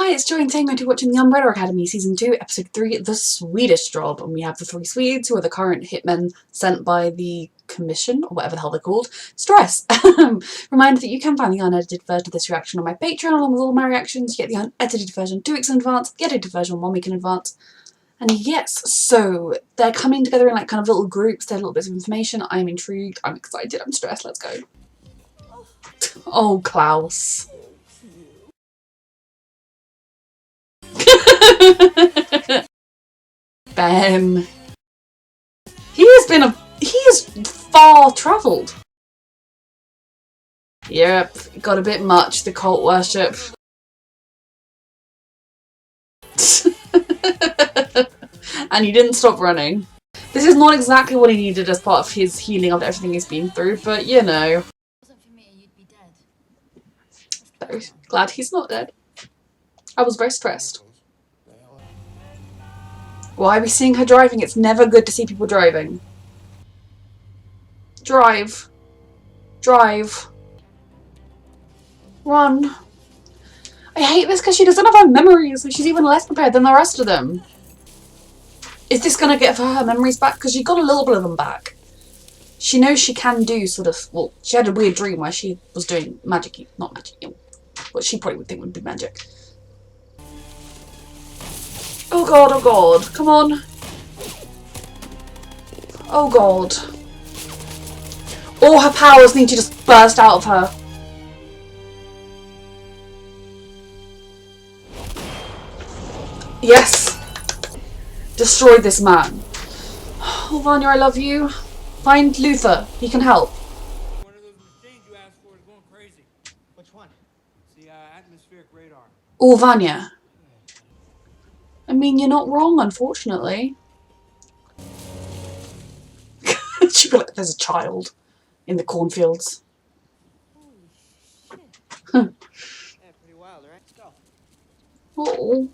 Hi, it's Joy, and today I'm going to be watching The Umbrella Academy Season 2, Episode 3, The Swedish Job. And we have the three Swedes, who are the current hitmen sent by the Commission, or whatever the hell they're called. Stress! Reminder that you can find the unedited version of this reaction on my Patreon, along with all my reactions. You get the unedited version 2 weeks in advance, the edited version 1 week in advance. And yes, so they're coming together in like kind of little groups, they're little bits of information. I'm intrigued, I'm excited, I'm stressed, let's go. Oh, Klaus. Ben. He is far travelled. Yep, got a bit much, the cult worship. And he didn't stop running. This is not exactly what he needed as part of his healing after everything he's been through, but you know. Very glad he's not dead. I was very stressed. Why are we seeing her driving? It's never good to see people driving. Drive. Drive. Run. I hate this because she doesn't have her memories, so she's even less prepared than the rest of them. Is this going to get her memories back? Because she got a little bit of them back. She knows she can do sort of, well, she had a weird dream where she was doing magic, not magic, what she probably would think would be magic. Oh god, come on. Oh god. All her powers need to just burst out of her. Yes! Destroy this man. Oh, Vanya, I love you. Find Luther. He can help. One of those machines you asked for is going crazy. Which one? It's the atmospheric radar. Oh, Vanya. I mean, you're not wrong, unfortunately. She feel like there's a child in the cornfields. Yeah, pretty wild, right? Let's go. Oh.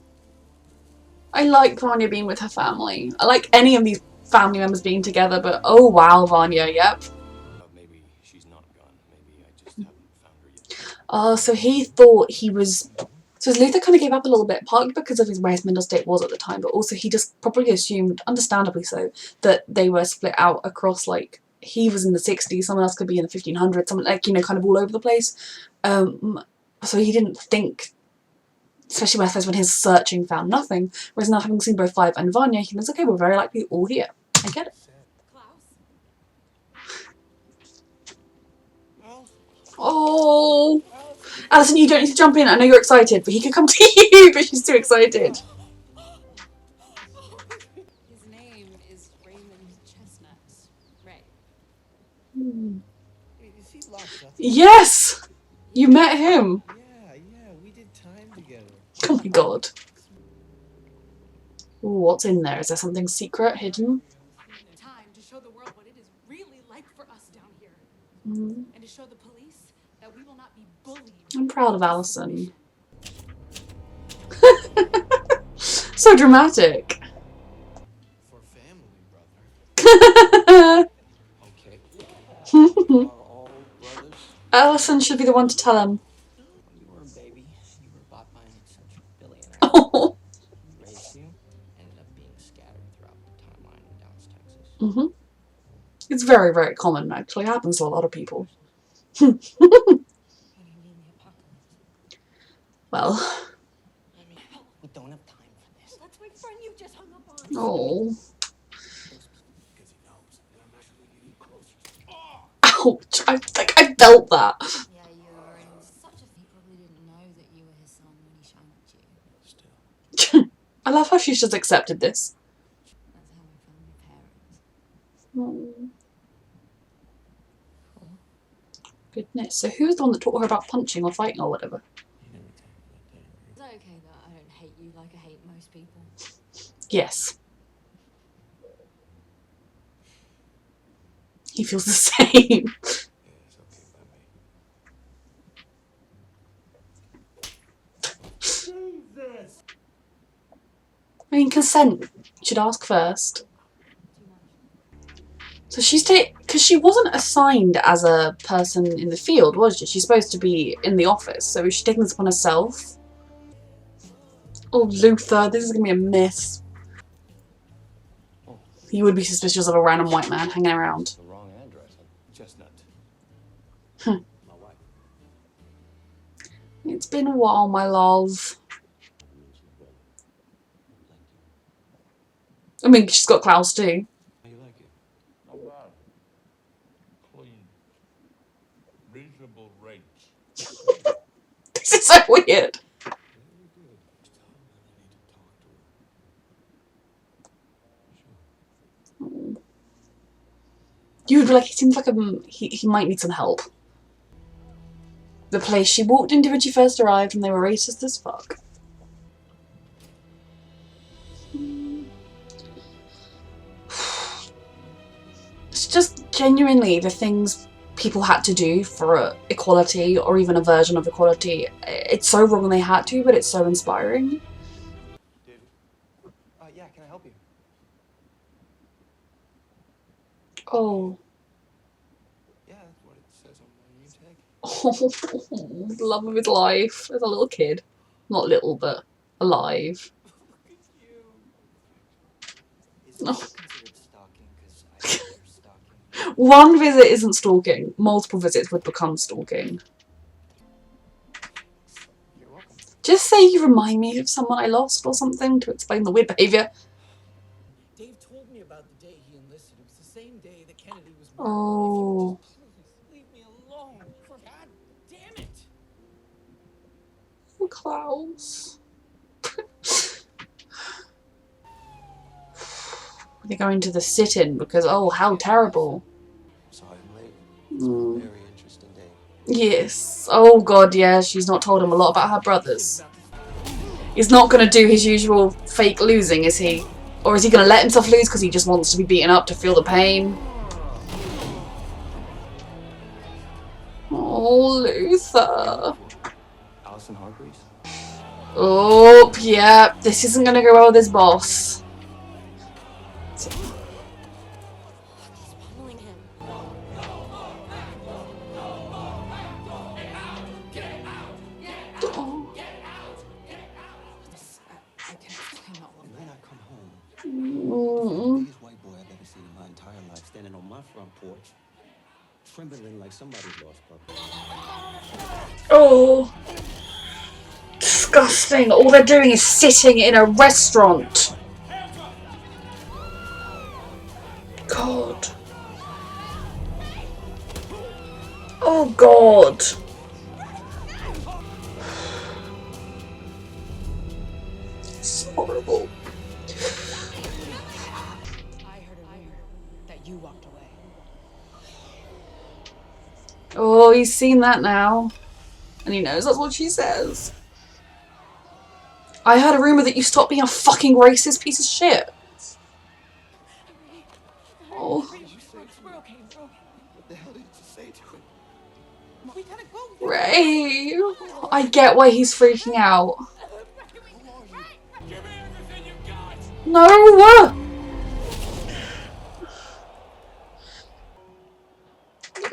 I like Vanya being with her family. I like any of these family members being together, but oh wow, Vanya, yep. Maybe she's not gone. Maybe I just haven't found her yet. Oh, so he thought he was... So Luther kind of gave up a little bit, partly because of where his mental state was at the time, but also he just probably assumed, understandably so, that they were split out across, like, he was in the 60s, someone else could be in the 1500s, someone, like, you know, kind of all over the place. So he didn't think, especially when his searching found nothing, whereas now having seen both Five and Vanya, he thinks, okay, we're very likely all here. I get it. Oh, Alison, you don't need to jump in. I know you're excited, but he can come to you, but she's too excited. His name is Raymond Chestnut. Right. Is he locked up? Yes! You met him. Yeah, we did time together. Oh my god. Ooh, what's in there? Is there something secret, hidden? Time to show the world what it is really like for us down here. Mm. And to show the police that we will not be bullied. I'm proud of Alison. So dramatic. For family, brother. Okay. All brothers. Alison should be the one to tell him. When you were a baby, you were bought by an eccentric billionaire. Oh. He raised you, ended up being scattered throughout the timeline in Dallas, Texas. Mm-hmm. It's very, very common, actually. It happens to a lot of people. What do you mean the apocalypse? Well. I mean, we don't have time for this. That's my friend you just hung up on. Oh. Because he knows that I'm actually getting closer. Ouch. I felt that. Yeah, you were in such a... He probably didn't know that you were his son when he shanked you. Still. I love how she's just accepted this. That's how I found your parents. Oh. Goodness. So who's the one that taught her about punching or fighting or whatever? You never tell me that, Is that okay that I don't hate you like I hate most people? Yes. He feels the same. yeah, it's okay by me. Jesus! I mean, consent. You should ask first. Too much. So she's because she wasn't assigned as a person in the field, was she? She's supposed to be in the office, so is she taking this upon herself? Oh, Luther, this is gonna be a mess. He would be suspicious of a random white man hanging around. The wrong address. Chestnut. Hmm. My wife. It's been a while, my love. I mean, she's got Klaus too. How you like it? Not bad. Clean. Reasonable rates. This is so weird. Very good. Just tell him that I need to talk to her. Sure. You would be like, he seems like he might need some help. The place she walked into when she first arrived, and they were racist as fuck. It's just genuinely the things people had to do for equality, or even a version of equality. It's so wrong they had to, but it's so inspiring. David? Yeah, can I help you? Oh. Yeah, that's what it says on my name tag. Oh, the love of his life as a little kid. Not little, but alive. Look at you. Is Oh. this considered stalking? Because I think you're stalking. One visit isn't stalking. Multiple visits would become stalking. You're welcome. Just say you remind me of someone I lost or something to explain the weird behaviour. Dave told me about the day he enlisted. It was the same day that Kennedy was murdered. Oh. Just please leave me alone. For God damn it. Klaus. They're going to the sit-in because, oh, how terrible. Saw him late. It's been a very interesting day. Yes. Oh god, yeah, she's not told him a lot about her brothers. He's not going to do his usual fake losing, is he? Or is he going to let himself lose because he just wants to be beaten up to feel the pain? Oh, Luther. Allison Hargreaves? Oh, yeah, this isn't going to go well with his boss. He's pummeling him. Oh. I cannot And then I come home. Mm. Biggest white boy I've ever seen in my entire life, standing on my front porch, trembling like somebody's lost puppy. Oh. Disgusting. All they're doing is sitting in a restaurant. God. Oh god. It's horrible. I heard a rumor that you walked away. Oh, he's seen that now. And he knows that's what she says. I heard a rumour that you stopped being a fucking racist piece of shit. Oh. We're okay. What the hell did you say to him? We gotta go. Ray. I get why he's freaking out. Give me everything you got! No!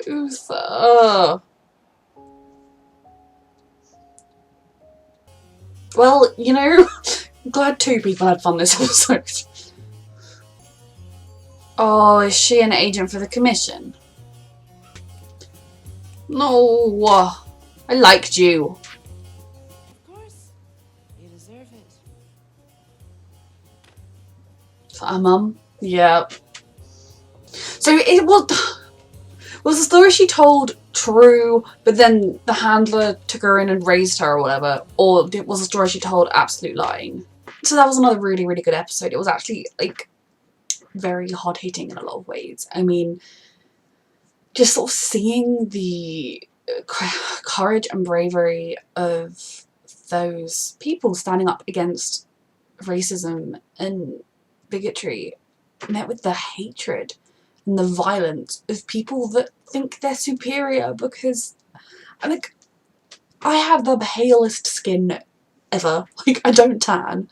Luther. Well, you know, I'm glad two people had fun this episode. Oh, is she an agent for the commission? No. I liked you. Of course. You deserve it. For our mum? Yeah. So it was the story she told true, but then the handler took her in and raised her or whatever, or was the story she told absolute lying? So that was another really, really good episode. It was actually like very hard-hitting in a lot of ways. I mean, just sort of seeing the courage and bravery of those people standing up against racism and bigotry met with the hatred and the violence of people that think they're superior because I have the palest skin ever. Like, I don't tan.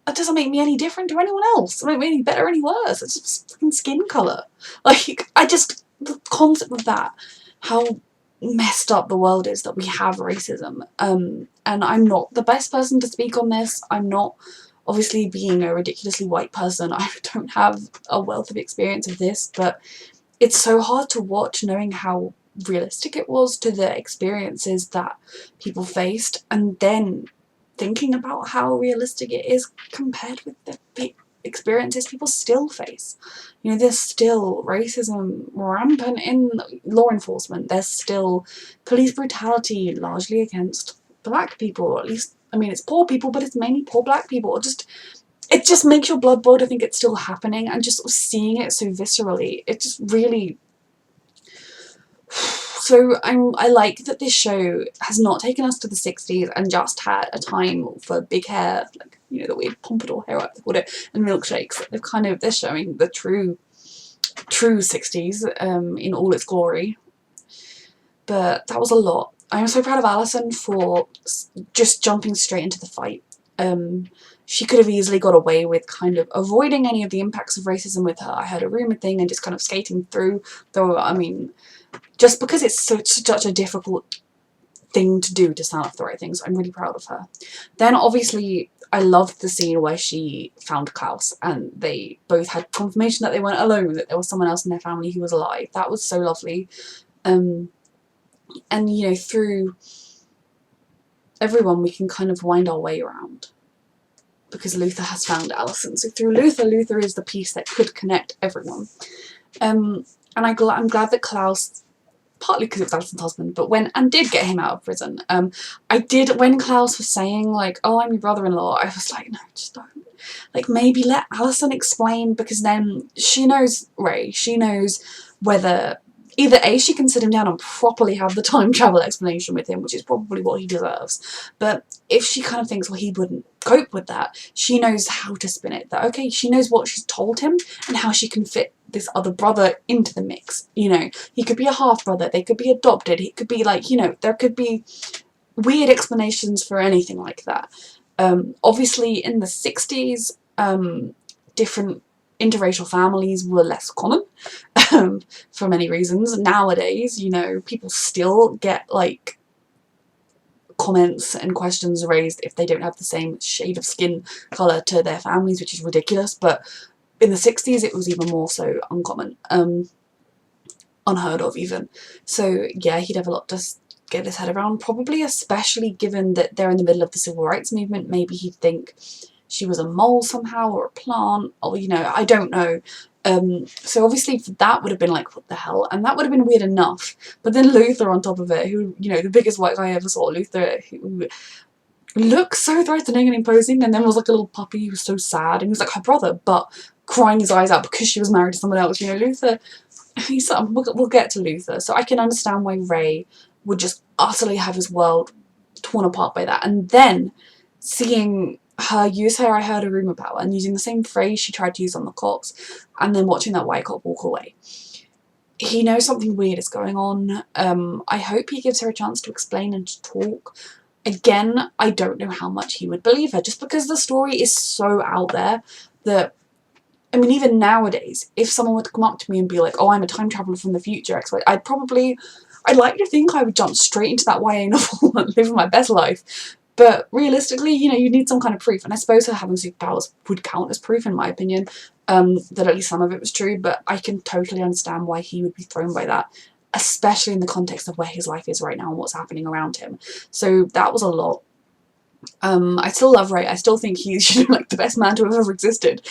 That doesn't make me any different to anyone else. It doesn't make me any better or any worse. It's just fucking skin colour. Like, the concept of that, how messed up the world is that we have racism. And I'm not the best person to speak on this. I'm not, obviously, being a ridiculously white person, I don't have a wealth of experience of this, but it's so hard to watch knowing how realistic it was to the experiences that people faced, and then thinking about how realistic it is compared with the experiences people still face. You know, there's still racism rampant in law enforcement. There's still police brutality largely against black people, or at least, I mean, it's poor people, but it's mainly poor black people. It just makes your blood boil to think it's still happening, and just sort of seeing it so viscerally, it just really... So I like that this show has not taken us to the 60s and just had a time for big hair, like, you know, the weird pompadour hair, I called it, and milkshakes. They're showing the true 60s in all its glory. But that was a lot. I'm so proud of Alison for just jumping straight into the fight. She could have easily got away with kind of avoiding any of the impacts of racism with her "I heard a rumour" thing and just kind of skating through, though, I mean, just because it's such a difficult thing to do to stand up for the right things, I'm really proud of her. Then obviously I loved the scene where she found Klaus and they both had confirmation that they weren't alone, that there was someone else in their family who was alive. That was so lovely. And you know, through everyone we can kind of wind our way around, because Luther has found Alison. So through Luther is the piece that could connect everyone. And I'm glad that Klaus, partly because it was Alison's husband, but did get him out of prison. When Klaus was saying, like, "Oh, I'm your brother-in-law," I was like, no, just don't. Like, maybe let Alison explain, because then she knows Ray. She knows whether either A, she can sit him down and properly have the time travel explanation with him, which is probably what he deserves, but if she kind of thinks, well, he wouldn't cope with that, she knows how to spin it. That, okay, she knows what she's told him and how she can fit this other brother into the mix. You know, he could be a half-brother, they could be adopted, he could be like, you know, there could be weird explanations for anything like that. Obviously in the 60s, different interracial families were less common for many reasons. Nowadays, you know, people still get like comments and questions raised if they don't have the same shade of skin colour to their families, which is ridiculous, but in the 60s it was even more so uncommon, unheard of even. So yeah, he'd have a lot to get his head around, probably, especially given that they're in the middle of the civil rights movement. Maybe he'd think she was a mole somehow, or a plant, or, you know, I don't know. So obviously that would have been like, what the hell, and that would have been weird enough, but then Luther on top of it, who, you know, the biggest white guy I ever saw, Luther, who looks so threatening and imposing, and then was like a little puppy who was so sad, and he was like her brother, but crying his eyes out because she was married to someone else. You know, Luther, we'll get to Luther. So I can understand why Ray would just utterly have his world torn apart by that, and then seeing her use her "I heard a rumour" power and using the same phrase she tried to use on the cops, and then watching that white cop walk away. He knows something weird is going on. I hope he gives her a chance to explain and to talk. Again, I don't know how much he would believe her, just because the story is so out there that, I mean, even nowadays, if someone were to come up to me and be like, "Oh, I'm a time traveller from the future," I'd like to think I would jump straight into that YA novel and live my best life. But realistically, you know, you need some kind of proof, and I suppose her having superpowers would count as proof, in my opinion, that at least some of it was true, but I can totally understand why he would be thrown by that, especially in the context of where his life is right now and what's happening around him. So that was a lot. I still love Ray. I still think he's, you know, like the best man to have ever existed.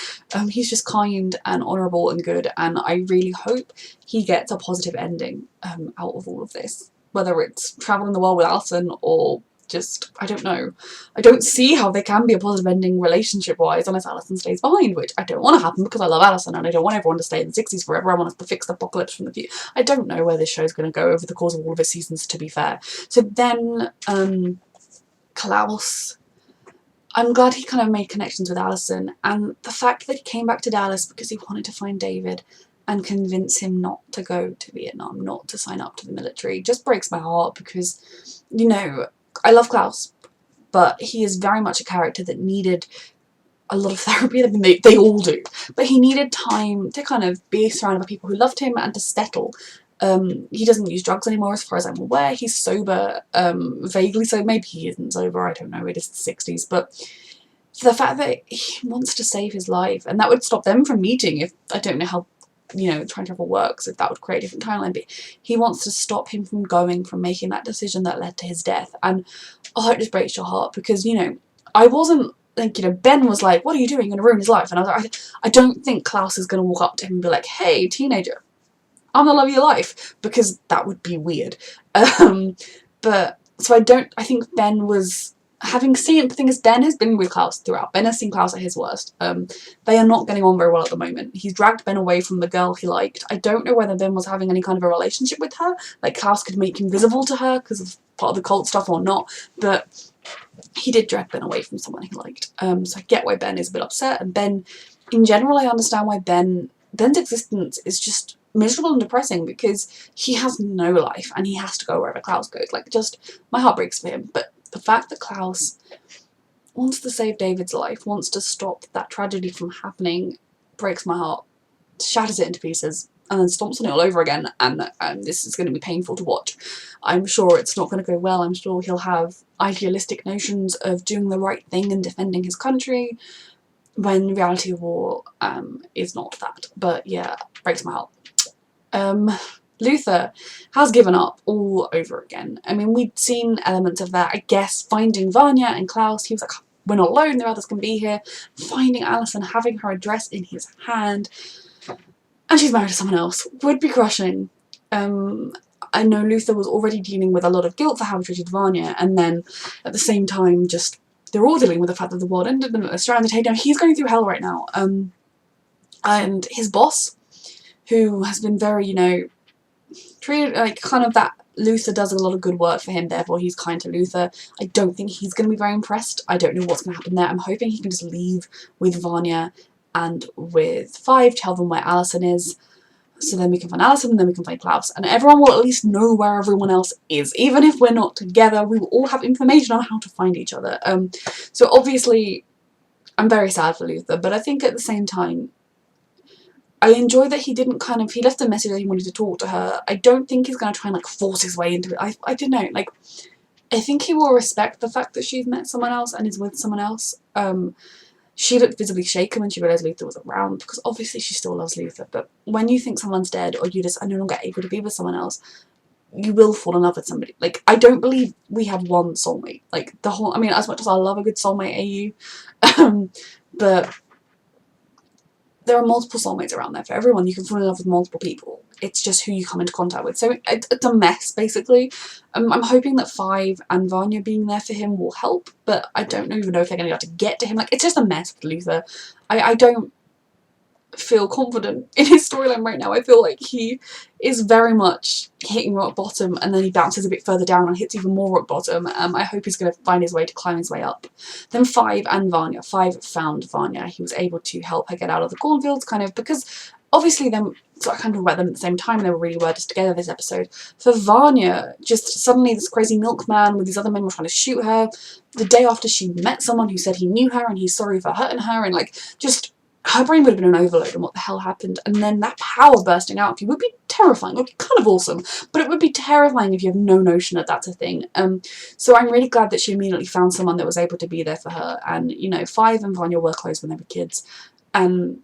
He's just kind and honourable and good, and I really hope he gets a positive ending out of all of this. Whether it's travelling the world with Alison or just, I don't know. I don't see how there can be a positive ending relationship-wise unless Alison stays behind, which I don't want to happen because I love Alison and I don't want everyone to stay in the 60s forever. I want us to fix the apocalypse from the future. I don't know where this show's going to go over the course of all of its seasons, to be fair. So then, Klaus, I'm glad he kind of made connections with Alison, and the fact that he came back to Dallas because he wanted to find David and convince him not to go to Vietnam, not to sign up to the military, just breaks my heart, because, you know, I love Klaus, but he is very much a character that needed a lot of therapy. I mean, they all do, but he needed time to kind of be surrounded by people who loved him and to settle. He doesn't use drugs anymore as far as I'm aware. He's sober, vaguely so. Maybe he isn't sober, I don't know, it is the 60s. But the fact that he wants to save his life, and that would stop them from meeting if, I don't know how, time travel works, if that would create a different timeline, but he wants to stop him from making that decision that led to his death. And it just breaks your heart, because, I wasn't like, Ben was like, what are you doing? You're gonna ruin his life. And I was like, I don't think Klaus is gonna walk up to him and be like, hey, teenager, I'm the love of your life, because that would be weird. But so I think Ben was, having seen, the thing is, Ben has been with Klaus throughout. Ben has seen Klaus at his worst. They are not getting on very well at the moment. He's dragged Ben away from the girl he liked. I don't know whether Ben was having any kind of a relationship with her, like Klaus could make him visible to her because of part of the cult stuff or not, but he did drag Ben away from someone he liked. So I get why Ben is a bit upset, and Ben, in general, I understand why Ben's existence is just miserable and depressing, because he has no life and he has to go wherever Klaus goes. Like, just, my heart breaks for him. But the fact that Klaus wants to save David's life, wants to stop that tragedy from happening, breaks my heart, shatters it into pieces, and then stomps on it all over again, and this is going to be painful to watch. I'm sure it's not going to go well. I'm sure he'll have idealistic notions of doing the right thing and defending his country, when reality of war is not that. But yeah, breaks my heart. Luther has given up all over again. I mean, we'd seen elements of that, I guess, finding Vanya and Klaus. He was like, we're not alone, there are others can be here. Finding Alison, having her address in his hand, and she's married to someone else, would be crushing. I know Luther was already dealing with a lot of guilt for how he treated Vanya, and then at the same time, just, they're all dealing with the fact that the world ended and they're stranded. Hey, now he's going through hell right now. And his boss, who has been very, treated like kind of that Luther does a lot of good work for him, therefore he's kind to Luther. I don't think he's going to be very impressed. I don't know what's going to happen there. I'm hoping he can just leave with Vanya and with Five, tell them where Alison is, so then we can find Alison, and then we can find Klaus, and everyone will at least know where everyone else is. Even if we're not together, we will all have information on how to find each other. So obviously, I'm very sad for Luther, but I think at the same time, I enjoy that he didn't he left a message that he wanted to talk to her. I don't think he's going to try and force his way into it. I don't know, I think he will respect the fact that she's met someone else and is with someone else. She looked visibly shaken when she realised Luther was around, because obviously she still loves Luther, but when you think someone's dead, or you just are no longer able to be with someone else, you will fall in love with somebody. I don't believe we have one soulmate. I mean, as much as I love a good soulmate AU, but there are multiple soulmates around there for everyone. You can fall in love with multiple people. It's just who you come into contact with. So it's a mess, basically. I'm hoping that Five and Vanya being there for him will help, but I don't even know if they're going to be able to get to him. It's just a mess with Luther. I don't feel confident in his storyline right now. I feel like he is very much hitting rock bottom, and then he bounces a bit further down and hits even more rock bottom. I hope he's going to find his way to climb his way up. Then Five and Vanya. Five found Vanya. He was able to help her get out of the cornfields, because obviously so I kind of about them at the same time, and they were really just together this episode. For Vanya, just suddenly this crazy milkman with these other men were trying to shoot her the day after she met someone who said he knew her and he's sorry for hurting her, and just her brain would have been an overload on what the hell happened, and then that power bursting out of you would be terrifying. It would be kind of awesome, but it would be terrifying if you have no notion that that's a thing. So I'm really glad that she immediately found someone that was able to be there for her, and Five and Vanya were close when they were kids, and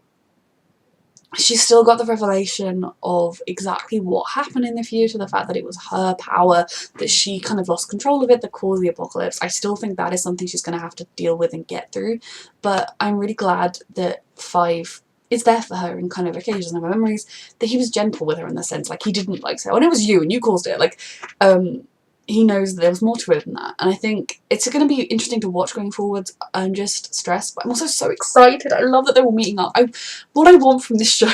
she's still got the revelation of exactly what happened in the future, the fact that it was her power, that she kind of lost control of it, that caused the apocalypse. I still think that is something she's going to have to deal with and get through, but I'm really glad that Five is there for her in kind of occasions and her memories, that he was gentle with her in the sense, he didn't say, oh, and it was you and you caused it, he knows that there was more to it than that, and I think it's going to be interesting to watch going forwards. I'm just stressed, but I'm also so excited. I love that they're all meeting up. What I want from this show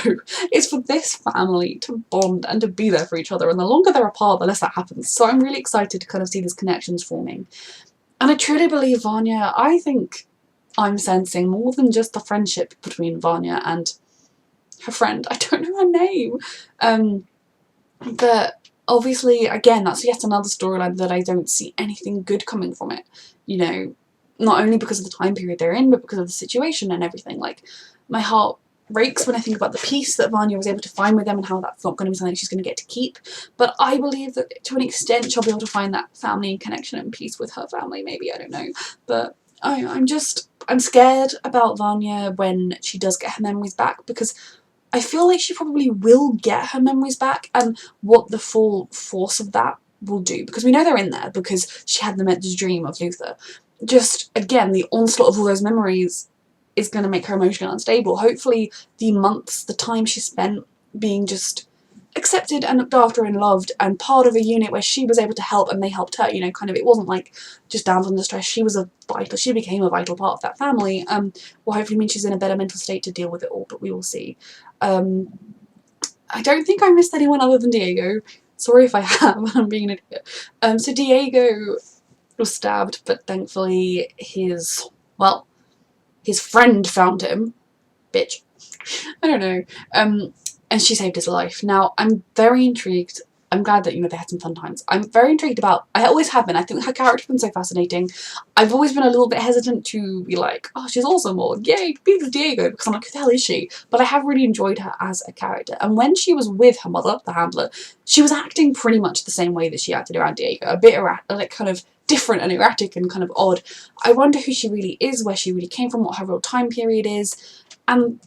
is for this family to bond and to be there for each other, and the longer they're apart, the less that happens. So I'm really excited to kind of see these connections forming. And I truly believe Vanya, I think I'm sensing more than just the friendship between Vanya and her friend. I don't know her name. But obviously, again, that's yet another storyline that I don't see anything good coming from it. Not only because of the time period they're in, but because of the situation and everything. My heart breaks when I think about the peace that Vanya was able to find with them and how that's not going to be something she's going to get to keep. But I believe that to an extent she'll be able to find that family connection and peace with her family, maybe, I don't know. But I'm scared about Vanya when she does get her memories back, because I feel like she probably will get her memories back, and what the full force of that will do, because we know they're in there because she had this dream of Luther. Just, again, the onslaught of all those memories is going to make her emotionally unstable. Hopefully the months, the time she spent being just accepted and looked after and loved and part of a unit where she was able to help and they helped her, you know, kind of, it wasn't like just down under stress, she became a vital part of that family, will hopefully mean she's in a better mental state to deal with it all, but we will see. I don't think I missed anyone other than Diego. Sorry if I have, I'm being an idiot. So Diego was stabbed, but thankfully his friend found him. Bitch. I don't know. And she saved his life. Now, I'm very intrigued. I'm glad that, you know, they had some fun times. I'm very intrigued about, I always have been, I think her character's been so fascinating. I've always been a little bit hesitant to be like, oh, she's awesome, or yay, be with Diego, because I'm like, who the hell is she? But I have really enjoyed her as a character. And when she was with her mother, the handler, she was acting pretty much the same way that she acted around Diego. A bit like kind of different and erratic and kind of odd. I wonder who she really is, where she really came from, what her real time period is. And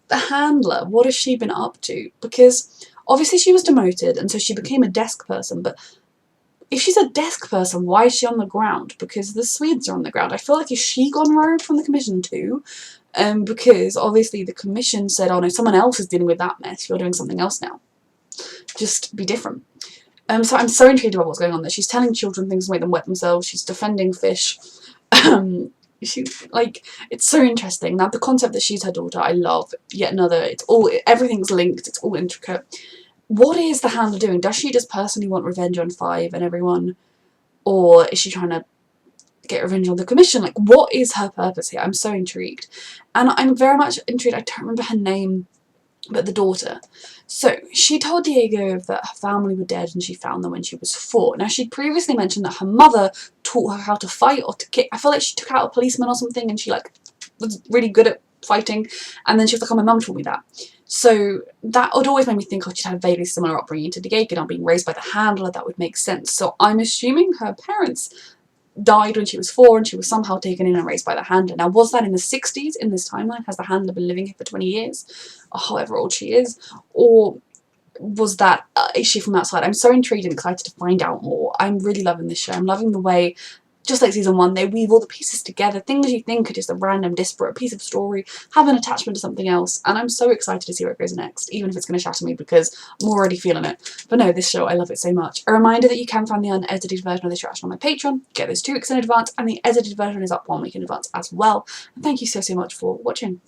the handler, what has she been up to? Because obviously she was demoted and so she became a desk person, but if she's a desk person, why is she on the ground? Because the Swedes are on the ground. I feel like, has she gone rogue from the commission too? Because obviously the commission said, oh no, someone else is dealing with that mess, you're doing something else now. Just be different. So I'm so intrigued about what's going on there. She's telling children things to make them wet themselves, she's defending fish. It's so interesting. Now the concept that she's her daughter, I love. Yet another, everything's linked, it's all intricate. What is the handler doing? Does she just personally want revenge on Five and everyone? Or is she trying to get revenge on the commission? Like, what is her purpose here? I'm so intrigued. And I'm very much intrigued, I don't remember her name, but the daughter. So she told Diego that her family were dead and she found them when she was 4. Now she'd previously mentioned that her mother taught her how to fight or to kick. I feel like she took out a policeman or something and she was really good at fighting, and then she was like, oh, my mum taught me that. So that would always make me think, oh, she'd had a vaguely similar upbringing to Diego, now being raised by the handler, that would make sense. So I'm assuming her parents died when she was 4 and she was somehow taken in and raised by the handler. Now, was that in the 60s in this timeline? Has the handler been living here for 20 years? Or however old she is? Or was that, is she from outside? I'm so intrigued and excited to find out more. I'm really loving this show. I'm loving the way, just like season 1, they weave all the pieces together. Things you think are just a random, disparate piece of story have an attachment to something else, and I'm so excited to see where it goes next, even if it's going to shatter me because I'm already feeling it. But no, this show, I love it so much. A reminder that you can find the unedited version of this reaction on my Patreon. Get those 2 weeks in advance, and the edited version is up 1 week in advance as well. And thank you so much for watching.